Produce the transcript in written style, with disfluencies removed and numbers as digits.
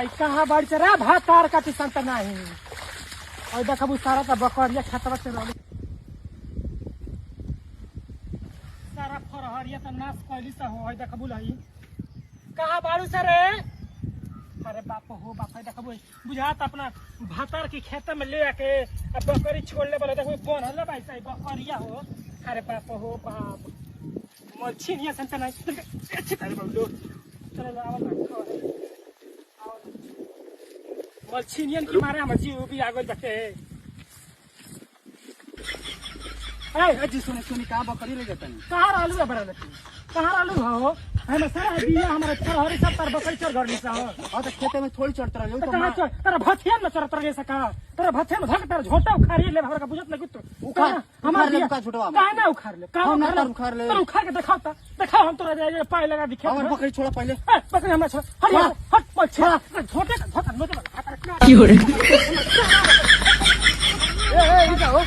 आई कहाँ बाड़ी से रे भातार का संत नहीं और देखबू सारा तो बकरिया खतरा से रहली सारा फरहरिया तो नाश कैली से हो है देखबू लही कहाँ बाड़ू से रे अरे बाप हो बाप है देखबू बुझात अपना भातार की खेत में ले आके अब बकरी छोड़ले बोले देखबू कौन हल्ला भाई साहब बकरिया हो अरे बाप हो बाप मलछिनिया संत नहीं अच्छे तारे बोलो चलो आवल मलछिनियन की मारे हमर जीव भी आगल बटे ए अजी सुनी कहां बकरी ले जतन कहां रहलू है बरा लती कहां रहलू हो हम सारा बिया हमर छोहरी सब पर बकरी चढ़ घर निसा हो और तो खेते में थोड़ी चढ़त रहे तो कहां चढ़ तेरा भथियन में चढ़त रहे सका तेरा भथियन में धक तेरा झोटा उखाड़ी ले हमरा का बुझत नहीं कुछ उखाड़ हमर ले का झोटवा काहे ना उखाड़ ले का उखाड़ ले तो उखाड़ के दिखाओ हम तोरा जे पाए लगा दिखे हमर बकरी छोड़ा पहले बकरी हमरा छोड़ हट मत छोड़ झोटे का धक मत की हो रे ए जाओ